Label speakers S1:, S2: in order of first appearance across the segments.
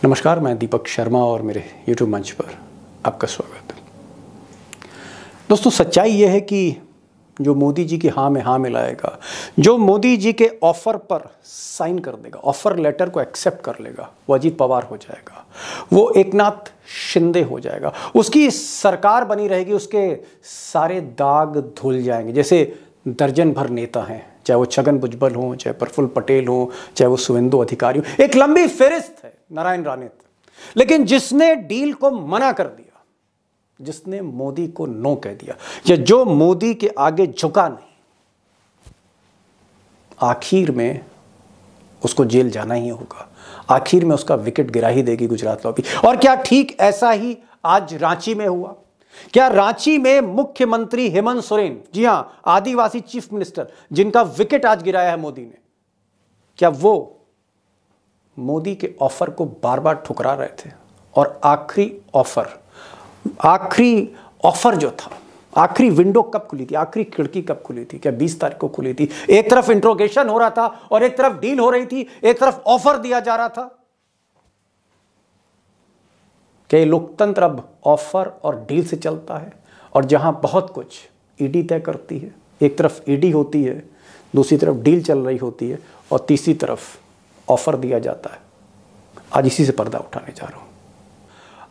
S1: नमस्कार, मैं दीपक शर्मा और मेरे YouTube मंच पर आपका स्वागत है। दोस्तों, सच्चाई ये है कि जो मोदी जी की हाँ में हाँ मिलाएगा, जो मोदी जी के ऑफर पर साइन कर देगा, ऑफर लेटर को एक्सेप्ट कर लेगा, वो अजीत पवार हो जाएगा, वो एकनाथ शिंदे हो जाएगा, उसकी सरकार बनी रहेगी, उसके सारे दाग धुल जाएंगे। जैसे दर्जन भर नेता हैं, चाहे वो छगन भुजबल हो, चाहे प्रफुल्ल पटेल हो, चाहे वो शुवेंदु अधिकारी हो, एक लंबी फेरिस्त है, नारायण राणे। लेकिन जिसने डील को मना कर दिया, जिसने मोदी को नो कह दिया, या जो मोदी के आगे झुका नहीं, आखिर में उसको जेल जाना ही होगा। आखिर में उसका विकेट गिरा ही देगी गुजरात लॉबी। और क्या ठीक ऐसा ही आज रांची में हुआ? क्या रांची में मुख्यमंत्री हेमंत सोरेन, जी हां, आदिवासी चीफ मिनिस्टर, जिनका विकेट आज गिराया है मोदी ने, क्या वो मोदी के ऑफर को बार बार ठुकरा रहे थे? और आखिरी ऑफर जो था, आखिरी विंडो कब खुली थी, आखिरी खिड़की कब खुली थी? क्या 20 तारीख को खुली थी? एक तरफ इंट्रोगेशन हो रहा था और एक तरफ डील हो रही थी, एक तरफ ऑफर दिया जा रहा था। क्या ये लोकतंत्र अब ऑफर और डील से चलता है? और जहां बहुत कुछ ईडी तय करती है, एक तरफ ईडी होती है, दूसरी तरफ डील चल रही होती है, और तीसरी तरफ ऑफर दिया जाता है। आज इसी से पर्दा उठाने जा रहा हूं।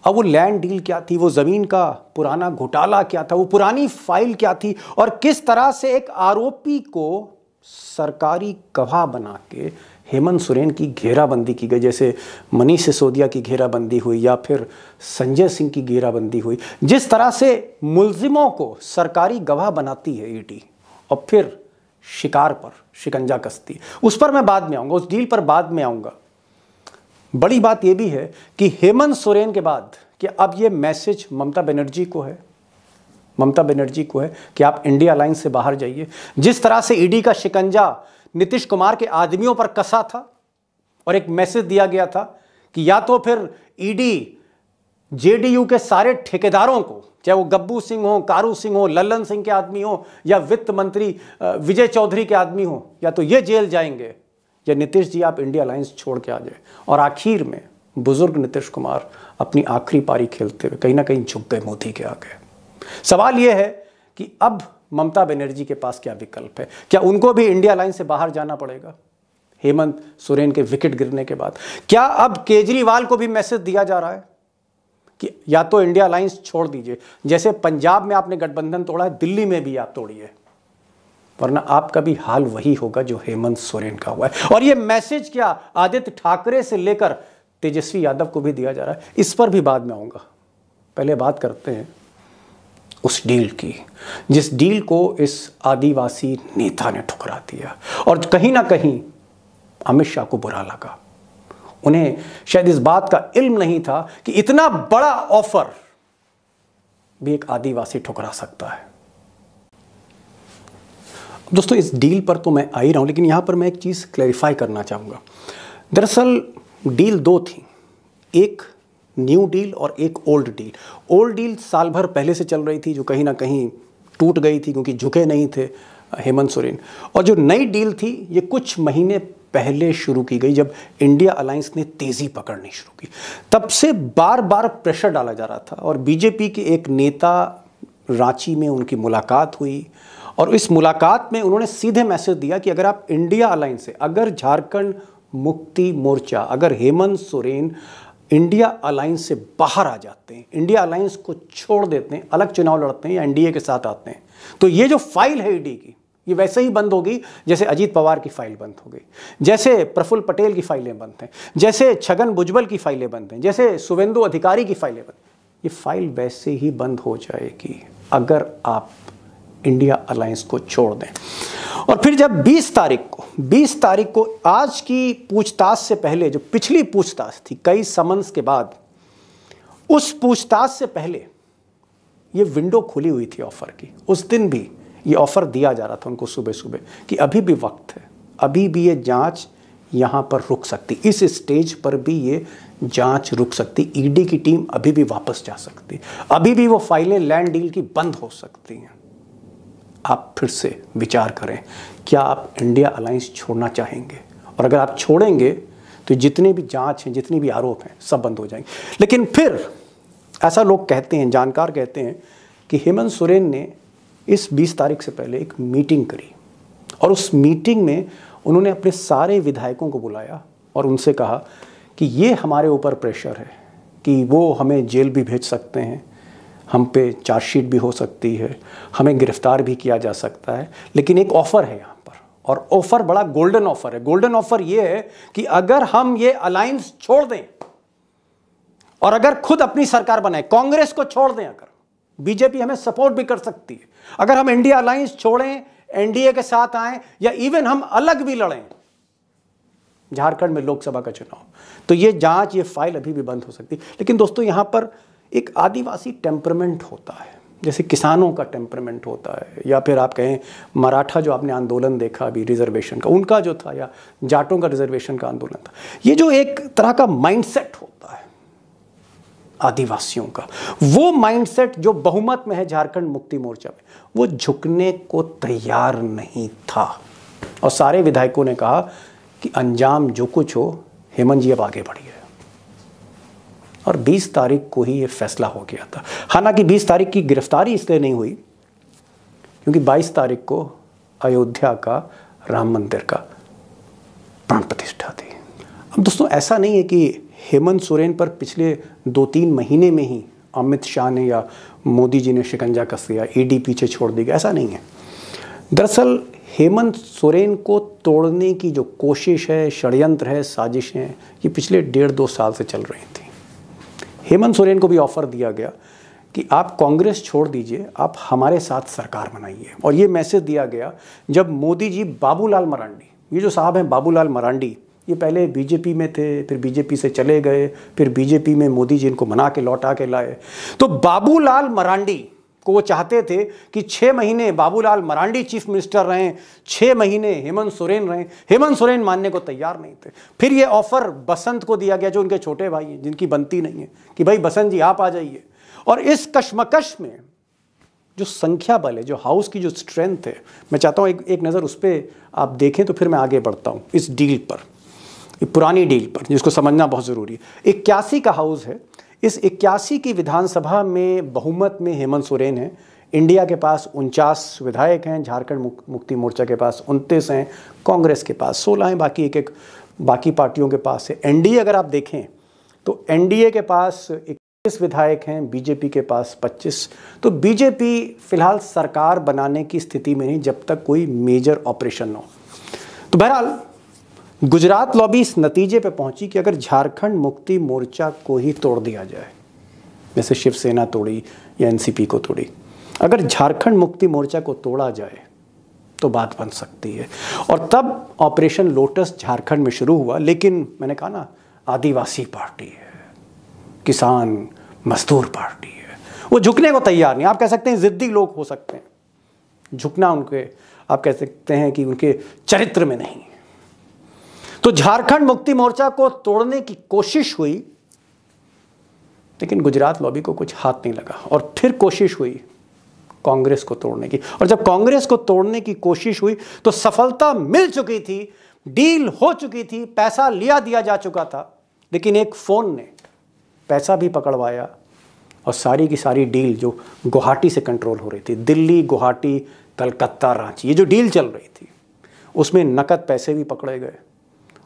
S1: अब वो लैंड डील क्या थी, वो जमीन का पुराना घोटाला क्या था, वो पुरानी फाइल क्या थी, और किस तरह से एक आरोपी को सरकारी गवाह बना के हेमंत सोरेन की घेराबंदी की गई, जैसे मनीष सिसोदिया की घेराबंदी हुई या फिर संजय सिंह की घेराबंदी हुई। जिस तरह से मुल्जिमों को सरकारी गवाह बनाती है ईडी और फिर शिकार पर शिकंजा कसती, उस पर मैं बाद में आऊंगा, उस डील पर बाद में आऊंगा। बड़ी बात यह भी है कि हेमंत सोरेन के बाद कि अब यह मैसेज ममता बनर्जी को है, कि आप इंडिया अलायंस से बाहर जाइए। जिस तरह से ईडी का शिकंजा नीतीश कुमार के आदमियों पर कसा था और एक मैसेज दिया गया था कि या तो फिर ईडी जेडीयू के सारे ठेकेदारों को, चाहे वो गब्बू सिंह हो, कारू सिंह हो, लल्लन सिंह के आदमी हो, या वित्त मंत्री विजय चौधरी के आदमी हो, या तो ये जेल जाएंगे या नीतीश जी आप इंडिया अलायंस छोड़ के आ जाए। और आखिर में बुजुर्ग नीतीश कुमार अपनी आखिरी पारी खेलते हुए कहीं ना कहीं झुक गए मोदी के आगे। सवाल यह है कि अब ममता बनर्जी के पास क्या विकल्प है? क्या उनको भी इंडिया अलायंस से बाहर जाना पड़ेगा हेमंत सोरेन के विकेट गिरने के बाद? क्या अब केजरीवाल को भी मैसेज दिया जा रहा है कि या तो इंडिया अलायंस छोड़ दीजिए, जैसे पंजाब में आपने गठबंधन तोड़ा है, दिल्ली में भी आप तोड़िए, वरना आपका भी हाल वही होगा जो हेमंत सोरेन का हुआ है। और यह मैसेज क्या आदित्य ठाकरे से लेकर तेजस्वी यादव को भी दिया जा रहा है, इस पर भी बाद में आऊंगा। पहले बात करते हैं उस डील की, जिस डील को इस आदिवासी नेता ने ठुकरा दिया। और कहीं ना कहीं अमित शाह को बुरा लगा। उन्हें शायद इस बात का इल्म नहीं था कि इतना बड़ा ऑफर भी एक आदिवासी ठुकरा सकता है। दोस्तों, इस डील पर तो मैं आ ही रहा हूं, लेकिन यहां पर मैं एक चीज क्लैरिफाई करना चाहूंगा। दरअसल डील दो थी, एक न्यू डील और एक ओल्ड डील। ओल्ड डील साल भर पहले से चल रही थी, जो कहीं ना कहीं टूट गई थी क्योंकि झुके नहीं थे हेमंत सोरेन। और जो नई डील थी, ये कुछ महीने पहले शुरू की गई, जब इंडिया अलायंस ने तेजी पकड़नी शुरू की। तब से बार बार प्रेशर डाला जा रहा था, और बीजेपी के एक नेता रांची में उनकी मुलाकात हुई, और इस मुलाकात में उन्होंने सीधे मैसेज दिया कि अगर आप इंडिया अलायंस से, अगर झारखंड मुक्ति मोर्चा, अगर हेमंत सोरेन इंडिया अलायंस से बाहर आ जाते हैं, इंडिया अलायंस को छोड़ देते हैं, अलग चुनाव लड़ते हैं या एनडीए के साथ आते हैं, तो ये जो फाइल है ईडी की, ये वैसे ही बंद होगी जैसे अजीत पवार की फाइल बंद हो गई, जैसे प्रफुल्ल पटेल की फाइलें बंद हैं, जैसे छगन भुजबल की फाइलें बंद हैं, जैसे शुवेंदु अधिकारी की फाइलें बंद। ये फाइल वैसे ही बंद हो जाएगी अगर आप इंडिया अलायंस को छोड़ दें। और फिर जब 20 तारीख को आज की पूछताछ से पहले, जो पिछली पूछताछ थी कई समन्स के बाद, उस पूछताछ से पहले ये विंडो खुली हुई थी ऑफर की। उस दिन भी ये ऑफर दिया जा रहा था उनको सुबह सुबह कि अभी भी वक्त है, अभी भी ये जांच यहां पर रुक सकती, इस स्टेज पर भी ये जांच रुक सकती, ईडी की टीम अभी भी वापस जा सकती, अभी भी वो फाइलें लैंड डील की बंद हो सकती हैं। आप फिर से विचार करें, क्या आप इंडिया अलायंस छोड़ना चाहेंगे? और अगर आप छोड़ेंगे तो जितने भी जांच हैं, जितने भी आरोप हैं, सब बंद हो जाएंगे। लेकिन फिर ऐसा लोग कहते हैं, जानकार कहते हैं कि हेमंत सोरेन ने इस 20 तारीख से पहले एक मीटिंग करी और उस मीटिंग में उन्होंने अपने सारे विधायकों को बुलाया और उनसे कहा कि ये हमारे ऊपर प्रेशर है कि वो हमें जेल भी भेज सकते हैं, हम पे चार्जशीट भी हो सकती है, हमें गिरफ्तार भी किया जा सकता है, लेकिन एक ऑफ़र है यहाँ पर, और ऑफ़र बड़ा गोल्डन ऑफ़र है। गोल्डन ऑफ़र ये है कि अगर हम ये अलायंस छोड़ दें और अगर खुद अपनी सरकार बनाए, कांग्रेस को छोड़ दें, अगर बीजेपी हमें सपोर्ट भी कर सकती है, अगर हम इंडिया अलायंस छोड़ें, एनडीए के साथ आएं, या इवन हम अलग भी लड़ें झारखंड में लोकसभा का चुनाव, तो ये जांच, ये फाइल अभी भी बंद हो सकती है। लेकिन दोस्तों, यहां पर एक आदिवासी टेम्परमेंट होता है, जैसे किसानों का टेम्परमेंट होता है, या फिर आप कहें मराठा जो आपने आंदोलन देखा अभी रिजर्वेशन का, उनका जो था, या जाटों का रिजर्वेशन का आंदोलन था, ये जो एक तरह का माइंडसेट होता है आदिवासियों का, वो माइंडसेट जो बहुमत में है झारखंड मुक्ति मोर्चा में, वो झुकने को तैयार नहीं था। और सारे विधायकों ने कहा कि अंजाम जो कुछ हो, हेमंत जी अब आगे बढ़िए। और 20 तारीख को ही ये फैसला हो गया था। हालांकि 20 तारीख की गिरफ्तारी इसलिए नहीं हुई क्योंकि 22 तारीख को अयोध्या का राम मंदिर का प्राण प्रतिष्ठा थी। अब दोस्तों, ऐसा नहीं है कि हेमंत सोरेन पर पिछले 2-3 महीने में ही अमित शाह ने या मोदी जी ने शिकंजा कस दिया, ईडी पीछे छोड़ दी गई, ऐसा नहीं है। दरअसल हेमंत सोरेन को तोड़ने की जो कोशिश है, षड्यंत्र है, साजिश है, ये पिछले 1.5-2 साल से चल रही थी। हेमंत सोरेन को भी ऑफर दिया गया कि आप कांग्रेस छोड़ दीजिए, आप हमारे साथ सरकार बनाइए। और ये मैसेज दिया गया जब मोदी जी बाबूलाल मरांडी, ये जो साहब हैं बाबूलाल मरांडी, ये पहले बीजेपी में थे, फिर बीजेपी से चले गए, फिर बीजेपी में मोदी जी इनको मना के लौटा के लाए। तो बाबूलाल मरांडी को वो चाहते थे कि 6 महीने बाबूलाल मरांडी चीफ मिनिस्टर रहें, 6 महीने हेमंत सोरेन रहें। हेमंत सोरेन मानने को तैयार नहीं थे। फिर ये ऑफर बसंत को दिया गया, जो उनके छोटे भाई हैं, जिनकी बनती नहीं है, कि भाई बसंत जी आप आ जाइए। और इस कश्मकश में जो संख्या बल है, जो हाउस की जो स्ट्रेंथ है, मैं चाहता हूँ एक नज़र उस पर आप देखें, तो फिर मैं आगे बढ़ता हूँ इस डील पर, पुरानी डील पर, जिसको समझना बहुत ज़रूरी है। 81 का हाउस है। इस 81 की विधानसभा में बहुमत में हेमंत सोरेन है। इंडिया के पास 49 विधायक हैं, झारखंड मुक्ति मोर्चा के पास 29 हैं, कांग्रेस के पास 16 हैं, बाकी पार्टियों के पास है। एनडीए अगर आप देखें तो एनडीए के पास 21 विधायक हैं, बीजेपी के पास 25। तो बीजेपी फिलहाल सरकार बनाने की स्थिति में नहीं जब तक कोई मेजर ऑपरेशन न हो। तो बहरहाल गुजरात लॉबी इस नतीजे पे पहुंची कि अगर झारखंड मुक्ति मोर्चा को ही तोड़ दिया जाए, जैसे शिवसेना तोड़ी या एनसीपी को तोड़ी, अगर झारखंड मुक्ति मोर्चा को तोड़ा जाए तो बात बन सकती है। और तब ऑपरेशन लोटस झारखंड में शुरू हुआ। लेकिन मैंने कहा ना, आदिवासी पार्टी है, किसान मजदूर पार्टी है, वो झुकने को तैयार नहीं। आप कह सकते हैं जिद्दी लोग हो सकते हैं, झुकना उनके, आप कह सकते हैं कि उनके चरित्र में नहीं। तो झारखंड मुक्ति मोर्चा को तोड़ने की कोशिश हुई, लेकिन गुजरात लॉबी को कुछ हाथ नहीं लगा। और फिर कोशिश हुई कांग्रेस को तोड़ने की। और जब कांग्रेस को तोड़ने की कोशिश हुई तो सफलता मिल चुकी थी, डील हो चुकी थी, पैसा लिया दिया जा चुका था। लेकिन एक फोन ने पैसा भी पकड़वाया और सारी की सारी डील जो गुवाहाटी से कंट्रोल हो रही थी, दिल्ली, गुवाहाटी, कलकत्ता, रांची, ये जो डील चल रही थी, उसमें नकद पैसे भी पकड़े गए,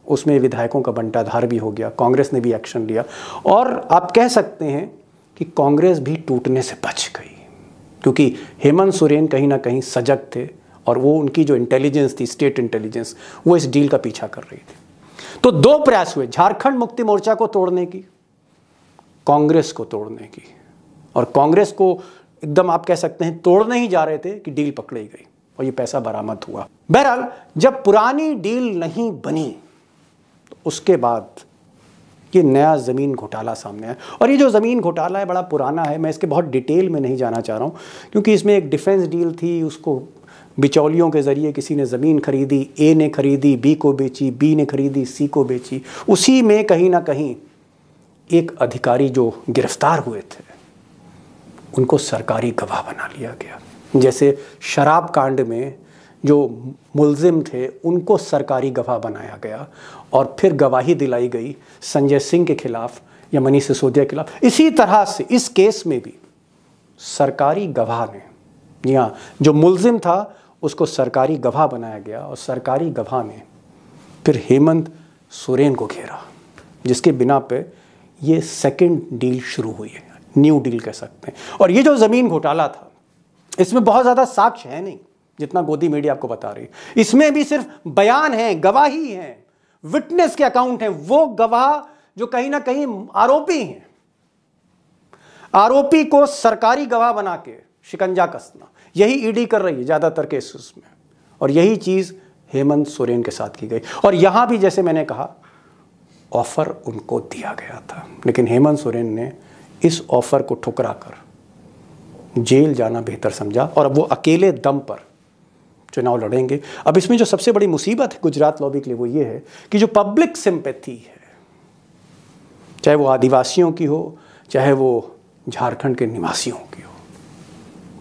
S1: उसमें विधायकों का बंटाधार भी हो गया, कांग्रेस ने भी एक्शन लिया। और आप कह सकते हैं कि कांग्रेस भी टूटने से बच गई, क्योंकि हेमंत सोरेन कहीं ना कहीं सजग थे और वो उनकी जो इंटेलिजेंस थी, स्टेट इंटेलिजेंस, वो इस डील का पीछा कर रही थी। तो 2 प्रयास हुए, झारखंड मुक्ति मोर्चा को तोड़ने की, कांग्रेस को तोड़ने की। और कांग्रेस को एकदम आप कह सकते हैं तोड़ने ही जा रहे थे कि डील पकड़ी गई और ये पैसा बरामद हुआ। बहरहाल जब पुरानी डील नहीं बनी तो उसके बाद ये नया ज़मीन घोटाला सामने आया। और ये जो ज़मीन घोटाला है बड़ा पुराना है, मैं इसके बहुत डिटेल में नहीं जाना चाह रहा हूँ, क्योंकि इसमें एक डिफेंस डील थी, उसको बिचौलियों के ज़रिए किसी ने ज़मीन खरीदी, ए ने खरीदी, बी को बेची, बी ने खरीदी, सी को बेची। उसी में कहीं ना कहीं एक अधिकारी जो गिरफ्तार हुए थे उनको सरकारी गवाह बना लिया गया। जैसे शराब कांड में जो मुलजिम थे उनको सरकारी गवाह बनाया गया और फिर गवाही दिलाई गई संजय सिंह के खिलाफ या मनीष सिसोदिया के खिलाफ। इसी तरह से इस केस में भी सरकारी गवाह ने, या जो मुलजिम था उसको सरकारी गवाह बनाया गया और सरकारी गवाह ने फिर हेमंत सोरेन को घेरा, जिसके बिना पे ये सेकंड डील शुरू हुई है, न्यू डील कह सकते हैं। और ये जो ज़मीन घोटाला था, इसमें बहुत ज़्यादा साक्ष्य है नहीं जितना गोदी मीडिया आपको बता रही। इसमें भी सिर्फ बयान है, गवाही है, विटनेस के अकाउंट हैं, वो गवाह जो कहीं ना कहीं आरोपी हैं। आरोपी को सरकारी गवाह बना के शिकंजा कसना, यही ईडी कर रही है ज़्यादातर केसेस में, और यही चीज़ हेमंत सोरेन के साथ की गई। और यहां भी जैसे मैंने कहा, ऑफर उनको दिया गया था, लेकिन हेमंत सोरेन ने इस ऑफर को ठुकरा कर जेल जाना बेहतर समझा और अब वो अकेले दम पर चुनाव लड़ेंगे। अब इसमें जो सबसे बड़ी मुसीबत है गुजरात लॉबी के लिए वो ये है कि जो पब्लिक सिंपैथी है, चाहे वो आदिवासियों की हो, चाहे वो झारखंड के निवासियों की हो,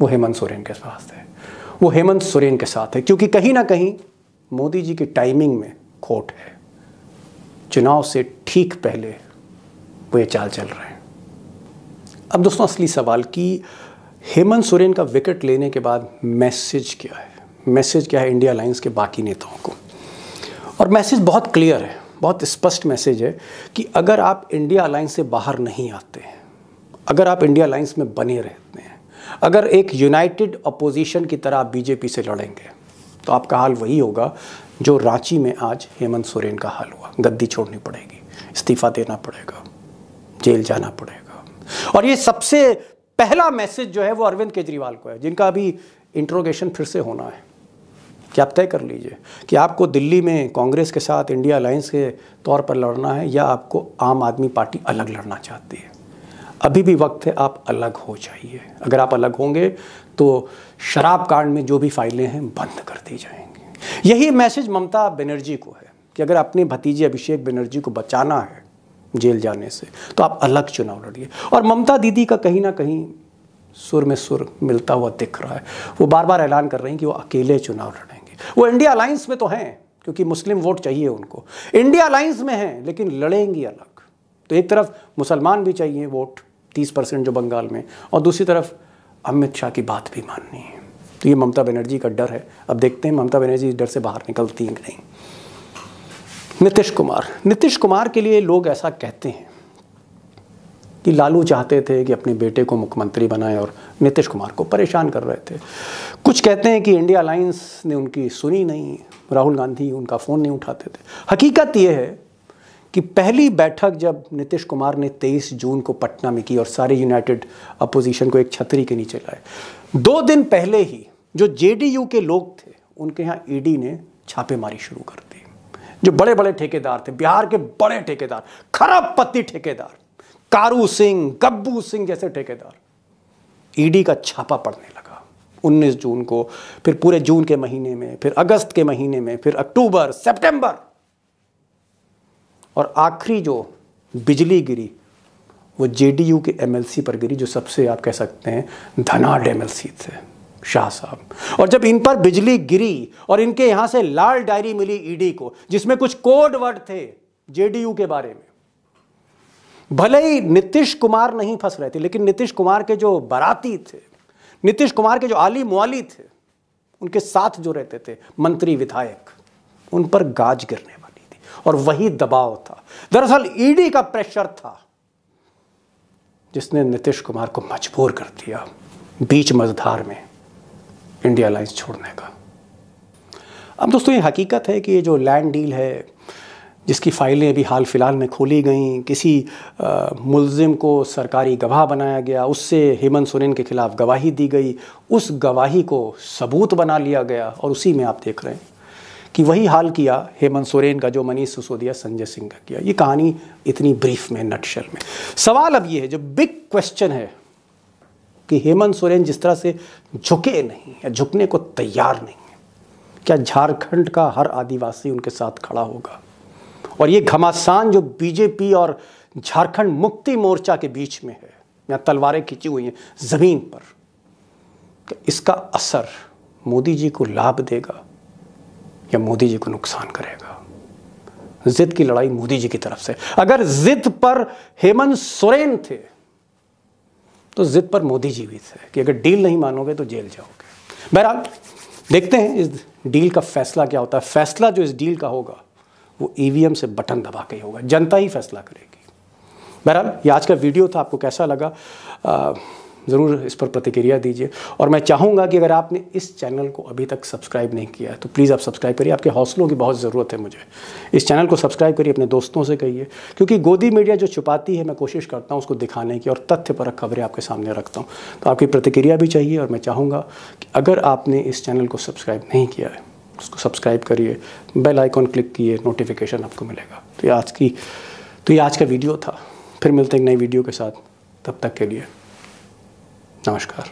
S1: वो हेमंत सोरेन के पास है, वो हेमंत सोरेन के साथ है, क्योंकि कहीं ना कहीं मोदी जी की टाइमिंग में खोट है। चुनाव से ठीक पहले वो ये चाल चल रहे हैं। अब दोस्तों असली सवाल कि हेमंत सोरेन का विकेट लेने के बाद मैसेज क्या है? मैसेज क्या है इंडिया अलायंस के बाकी नेताओं को? और मैसेज बहुत क्लियर है, बहुत स्पष्ट मैसेज है कि अगर आप इंडिया अलायंस से बाहर नहीं आते हैं, अगर आप इंडिया अलायंस में बने रहते हैं, अगर एक यूनाइटेड अपोजिशन की तरह आप बीजेपी से लड़ेंगे, तो आपका हाल वही होगा जो रांची में आज हेमंत सोरेन का हाल हुआ। गद्दी छोड़नी पड़ेगी, इस्तीफा देना पड़ेगा, जेल जाना पड़ेगा। और ये सबसे पहला मैसेज जो है वो अरविंद केजरीवाल को है, जिनका अभी इंट्रोगेशन फिर से होना है कि आप तय कर लीजिए कि आपको दिल्ली में कांग्रेस के साथ इंडिया अलायंस के तौर पर लड़ना है या आपको आम आदमी पार्टी अलग लड़ना चाहती है। अभी भी वक्त है, आप अलग हो जाइए। अगर आप अलग होंगे तो शराब कांड में जो भी फाइलें हैं बंद कर दी जाएंगी। यही मैसेज ममता बनर्जी को है कि अगर अपने भतीजे अभिषेक बनर्जी को बचाना है जेल जाने से तो आप अलग चुनाव लड़िए। और ममता दीदी का कहीं ना कहीं सुर में सुर मिलता हुआ दिख रहा है। वो बार बार ऐलान कर रही हैं कि वो अकेले चुनाव लड़ेंगे। वो इंडिया अलायंस में तो हैं क्योंकि मुस्लिम वोट चाहिए उनको, इंडिया अलायंस में हैं, लेकिन लड़ेंगी अलग। तो एक तरफ मुसलमान भी चाहिए वोट 30% जो बंगाल में, और दूसरी तरफ अमित शाह की बात भी माननी है। तो ये ममता बनर्जी का डर है। अब देखते हैं ममता बनर्जी इस डर से बाहर निकलती हैं कि नहीं। नीतीश कुमार के लिए लोग ऐसा कहते हैं कि लालू चाहते थे कि अपने बेटे को मुख्यमंत्री बनाए और नीतीश कुमार को परेशान कर रहे थे। कुछ कहते हैं कि इंडिया अलायंस ने उनकी सुनी नहीं, राहुल गांधी उनका फ़ोन नहीं उठाते थे। हकीकत यह है कि पहली बैठक जब नीतीश कुमार ने 23 जून को पटना में की और सारे यूनाइटेड अपोजिशन को एक छतरी के नीचे लाए, 2 दिन पहले ही जो जेडीयू के लोग थे उनके यहाँ ईडी ने छापेमारी शुरू कर दी। जो बड़े बड़े ठेकेदार थे, बिहार के बड़े ठेकेदार, खरबपति ठेकेदार, कारू सिंह, गब्बू सिंह जैसे ठेकेदार, ईडी का छापा पड़ने लगा 19 जून को, फिर पूरे जून के महीने में, फिर अगस्त के महीने में, फिर अक्टूबर, सितंबर, और आखिरी जो बिजली गिरी वो जेडीयू के एमएलसी पर गिरी, जो सबसे आप कह सकते हैं धनाढ़ एमएलसी थे, शाह साहब। और जब इन पर बिजली गिरी और इनके यहां से लाल डायरी मिली ईडी को जिसमें कुछ कोड वर्ड थे जेडीयू के बारे में, भले ही नीतीश कुमार नहीं फंस रहे थे, लेकिन नीतीश कुमार के जो बाराती थे, नीतीश कुमार के जो आली मुआली थे, उनके साथ जो रहते थे मंत्री विधायक, उन पर गाज गिरने वाली थी। और वही दबाव था, दरअसल ईडी का प्रेशर था जिसने नीतीश कुमार को मजबूर कर दिया बीच मझधार में इंडिया अलायंस छोड़ने का। अब दोस्तों ये हकीकत है कि ये जो लैंड डील है जिसकी फाइलें अभी हाल फिलहाल में खोली गई, किसी मुलजिम को सरकारी गवाह बनाया गया, उससे हेमंत सोरेन के खिलाफ गवाही दी गई, उस गवाही को सबूत बना लिया गया, और उसी में आप देख रहे हैं कि वही हाल किया हेमंत सोरेन का जो मनीष सिसोदिया संजय सिंह का किया। ये कहानी इतनी ब्रीफ में, नटशल में। सवाल अब ये है, जो बिग क्वेश्चन है कि हेमंत सोरेन जिस तरह से झुके नहीं या झुकने को तैयार नहीं है, क्या झारखंड का हर आदिवासी उनके साथ खड़ा होगा? और ये घमासान जो बीजेपी और झारखंड मुक्ति मोर्चा के बीच में है, या तलवारें खींची हुई हैं ज़मीन पर, इसका असर मोदी जी को लाभ देगा या मोदी जी को नुकसान करेगा। जिद की लड़ाई मोदी जी की तरफ से। अगर जिद पर हेमंत सोरेन थे तो जिद पर मोदी जी भी थे कि अगर डील नहीं मानोगे तो जेल जाओगे। बहरहाल देखते हैं इस डील का फैसला क्या होता है। फैसला जो इस डील का होगा वो ईवीएम से बटन दबा के ही होगा, जनता ही फैसला करेगी। बहरहाल ये आज का वीडियो था, आपको कैसा लगा ज़रूर इस पर प्रतिक्रिया दीजिए। और मैं चाहूँगा कि अगर आपने इस चैनल को अभी तक सब्सक्राइब नहीं किया है तो प्लीज़ आप सब्सक्राइब करिए। आपके हौसलों की बहुत ज़रूरत है मुझे। इस चैनल को सब्सक्राइब करिए, अपने दोस्तों से कहिए, क्योंकि गोदी मीडिया जो छुपाती है मैं कोशिश करता हूँ उसको दिखाने की और तथ्यपरक खबरें आपके सामने रखता हूँ। तो आपकी प्रतिक्रिया भी चाहिए और मैं चाहूँगा कि अगर आपने इस चैनल को सब्सक्राइब नहीं किया है उसको सब्सक्राइब करिए, बेल आइकॉन क्लिक किए, नोटिफिकेशन आपको मिलेगा। तो ये आज का वीडियो था। फिर मिलते हैं एक नई वीडियो के साथ, तब तक के लिए नमस्कार।